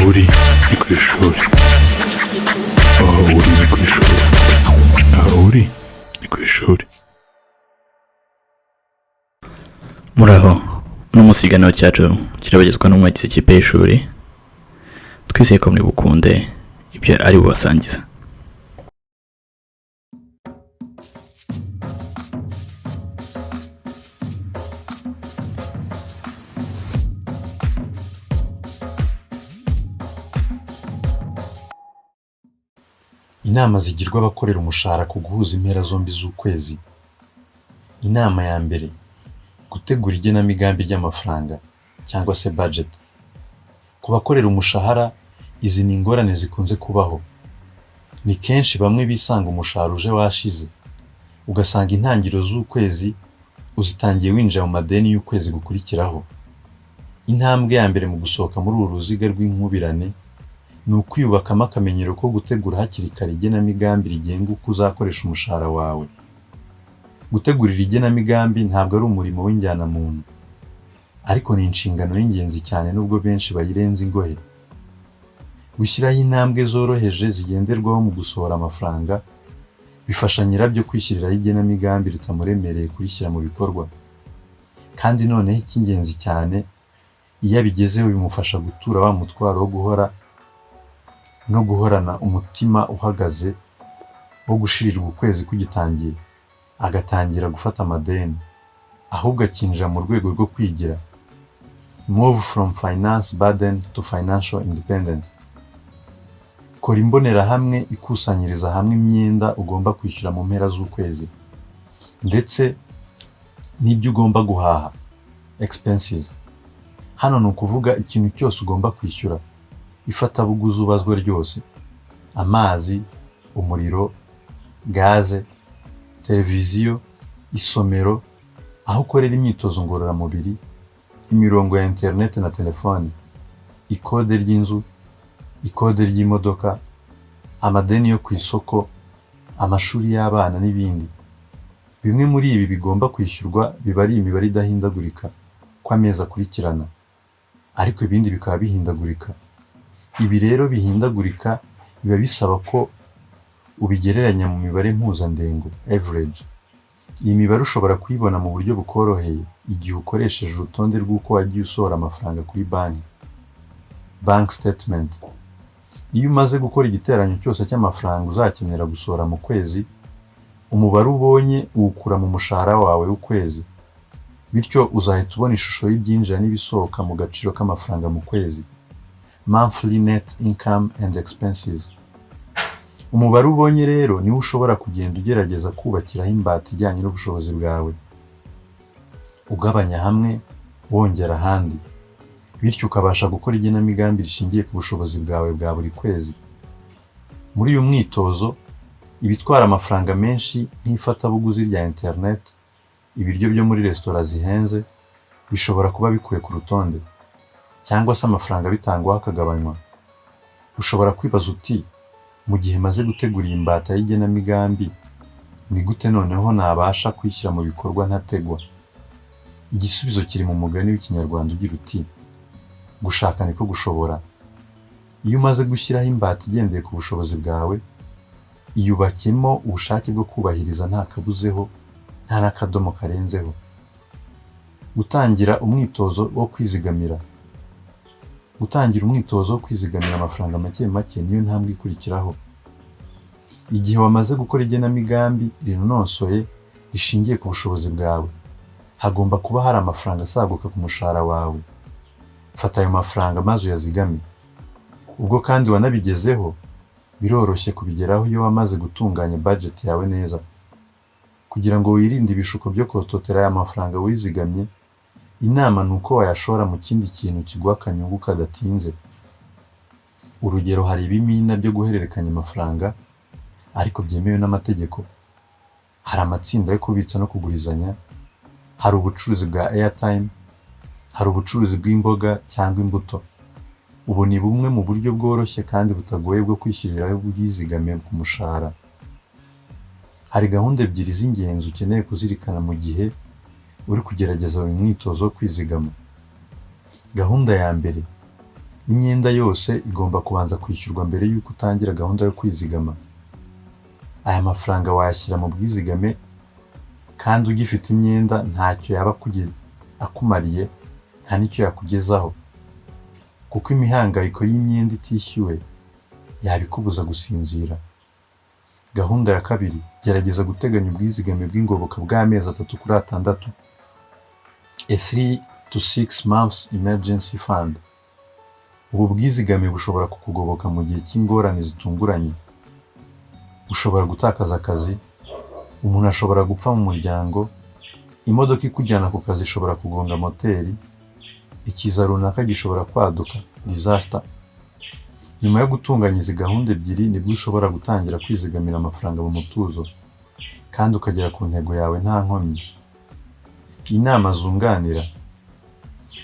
uri ni ku ishuri, aho uri ni ku ishuri, aho uri ni ku ishuri. Muraho, uno munsi ikiganiro cyacu kirabagezwa n'umwagizi ikipe y'ishuri. Twizeye ko muri bukunde ibyo ari bubasangiza. Inama zigirwa abakorera umushahara ku guhuza impera zombi z'ukwezi. Inama ya mbere, gutegura igenamigambi ry'amafaranga cyangwa se budget. Ku bakorera umushahara, izi ni ingorane zikunze kubaho. Ni kenshi bamwe bisanga umushahara uje washize, ugasanga intangiriro z'ukwezi uzitangiye winjira mu madeni y'ukwezi gukurikiraho. Intambwe ya mbere mu gusohoka muri uru ruziga rw'inkubirane ni ukwiyubakamo akamenyero ko gutegura hakiri kare igenamigambi rigenga uko uzakoresha umushahara wawe. Gutegurira igenamigambi ntabwo ari umurimo w'injyanamuntu, ariko ni inshingano y'ingenzi cyane nubwo benshi bayirenza ingohe. Gushyiraho intambwe zoroheje zigenderwaho mu gusohora amafaranga bifasha nyirabyo kwishyiriraho igenamigambi ritamuremereye kurishyira mu bikorwa. Kandi noneho icy'ingenzi cyane, iyo abigezeho bimufasha gutura wa mutwaro wo guhorana umutima uhagaze wo gushirirwa ukwezi kugitangiye, agatangira gufata amadeni, ahubwo akinjira mu rwego rwo kwigira. Move from finance burden to financial independence. Kora imbonerahamwe ikusanyiriza hamwe imyenda ugomba kwishyura mu mpera z'ukwezi, ndetse n'ibyo ugomba guhaha, expenses. Hano ni ukuvuga ikintu cyose ugomba kwishyura, ifatabuguzi ubazwa ryose: amazi, umuriro, gaze, televiziyo, isomero, aho ukorera imyitozo ngororamubiri, imirongo ya internet na telefone, ikode ry'inzu, ikode ry'imodoka, amadeni yo ku isoko, amashuri y'abana n'ibindi. Bimwe muri ibi bigomba kwishyurwa biba ari imibare idahindagurika ko amezi akurikirana, ariko ibindi bikaba bihindagurika. Ibi rero bihindagurika biba bisaba ko ubigereranya mu mibare mpuzandengo, average. Iyi mibare ushobora kuyibona mu buryo bukoroheye igihe ukoresheje urutonde rw'uko wagiye usohora amafaranga kuri banki, bank statement. Iyo umaze gukora igiteranyo cyose cy'amafaranga uzakenera gusohora mu kwezi, umubare ubonye uwukura mu mushahara wawe w'ukwezi, bityo uzahita ubona ishusho y'ibyinjira n'ibisohoka mu gaciro k'amafaranga mu kwezi, monthly net income and expenses. Umubare ubonye rero niwo ushobora kugenda ugerageza kubakiraho imbata ijyanye n'ubushobozi bwawe, ugabanya hamwe wongera ahandi, bityo ukabasha gukora igenamigambi rishingiye ku bushobozi bwawe bwa buri kwezi. Muri uyu mwitozo, ibitwara amafaranga menshi nk'ifatabuguzi rya internet, ibiryo byo muri resitora zihenze, bishobora kuba bikuwe ku rutonde, cyangwa se amafaranga bitangwaho akagabanywa. Ushobora kwibaza uti, mu gihe maze gutegura iyi mbata y'igenamigambi, ni gute noneho nabasha kwishyira mu bikorwa ntategwa? Igisubizo kiri mu mugani w'ikinyarwanda ugira uti, gushaka niko gushobora. Iyo umaze gushyiraho imbata igendeye ku bushobozi bwawe, iyubakemo ubushake bwo kubahiriza nta kabuzeho, nta n'akadomo karenzeho. Gutangira umwitozo wo kwizigamira. Gutangira umwitozo wo kwizigamira amafaranga make make niyo ntambwe ikurikiraho. Igihe wamaze gukora igenamigambi rinonosoye rishingiye ku bushobozi bwawe, hagomba kuba hari amafaranga asaguka ku mushahara wawe. Fata ayo mafaranga maze uyazigame. Ubwo kandi wanabigezeho, biroroshye kubigeraho iyo wamaze gutunganya budget yawe neza. Kugira ngo wirinde ibishuko byo kototera aya mafaranga wizigamye, inama ni uko wayashora mu kindi kintu kiguha akanyungu kadatinze. Urugero, hari ibimina byo guhererekanya amafaranga ariko byemewe n'amategeko, hari amatsinda yo kubitsa no kugurizanya, hari ubucuruzi bwa airtime, hari ubucuruzi bw'imboga cyangwa imbuto. Ubu ni bumwe mu buryo bworoshye kandi butagoye bwo kwishyiriraho ubwizigame ku mushahara. Hari gahunda ebyiri z'ingenzi ukeneye kuzirikana mu gihe uri kugerageza uyu mwitozo wo kwizigama. Gahunda ya mbere, imyenda yose igomba kubanza kwishyurwa mbere y'uko utangira gahunda yo kwizigama. Aya mafaranga wayashyira mu bwizigame kandi ugifite imyenda ntacyo yaba akumariye, nta n'icyo yakugezaho, kuko imihangayiko y'imyenda itishyuwe yabikubuza gusinzira. Gahunda ya kabiri, gerageza guteganya ubwizigame bw'ingoboka bw'amezi 3 kuri 6. A 3 to 6 months emergency fund. Ubu bwizigame bushobora kukugoboka mu gihe cy'ingorane zitunguranye. Ushobora gutakaza akazi, umuntu ashobora gupfa mu muryango, imodoka ikujyana ku kazi ishobora kugonga moteri, ikiza runaka gishobora kwaduka, disaster. Nyuma yo gutunganya izi gahunda ebyiri nibwo ushobora gutangira kwizigamira amafaranga mu mutuzo kandi ukagera ku ntego yawe nta nkomyi. Inama zunganira: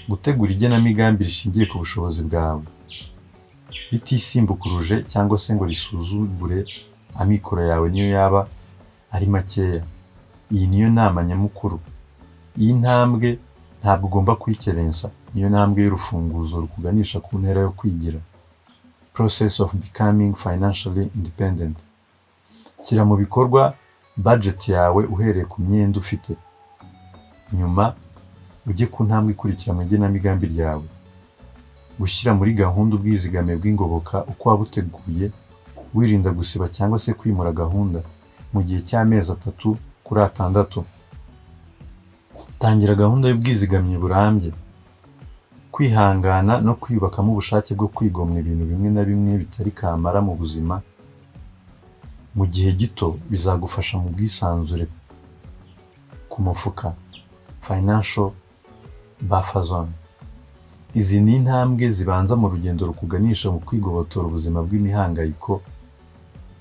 gutegura igenamigambi rishingiye ku bushobozi bwawe, ritisimbukuruje cyangwa se ngo risuzugure amikoro yawe niyo yaba ari makeya. Iyi niyo nama nyamukuru. Iyi ntambwe ntabwo ugomba kuyikerensa, niyo ntambwe y'urufunguzo rukuganisha ku ntera yo kwigira. Process of becoming financially independent. Shyira mu bikorwa budget yawe uhereye ku myenda ufite. Nyuma ujye ku ntambwe ikurikira mu igenamigambi ryawe. Gushyira muri gahunda ubwizigame bw'ingoboka uko wabuteguye, wirinda gusiba cyangwa se kwimura gahunda mu gihe cy'amezi 3 kuri 6. Tangira gahunda y'ubwizigamye burambye. Kwihangana no kwiyubakamo ubushake bwo kwigomwa ibintu bimwe na bimwe bitari kamara mu buzima mu gihe gito bizagufasha mu bwisanzure ku mufuka, financial buffer zone. Izi ni intambwe zibanza mu rugendo rukuganisha mu kwigobotora ubuzima bw'imihangayiko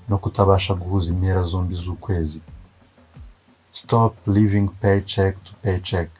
no kutabasha guhuza impera zombi z'ukwezi. Stop living paycheck to paycheck.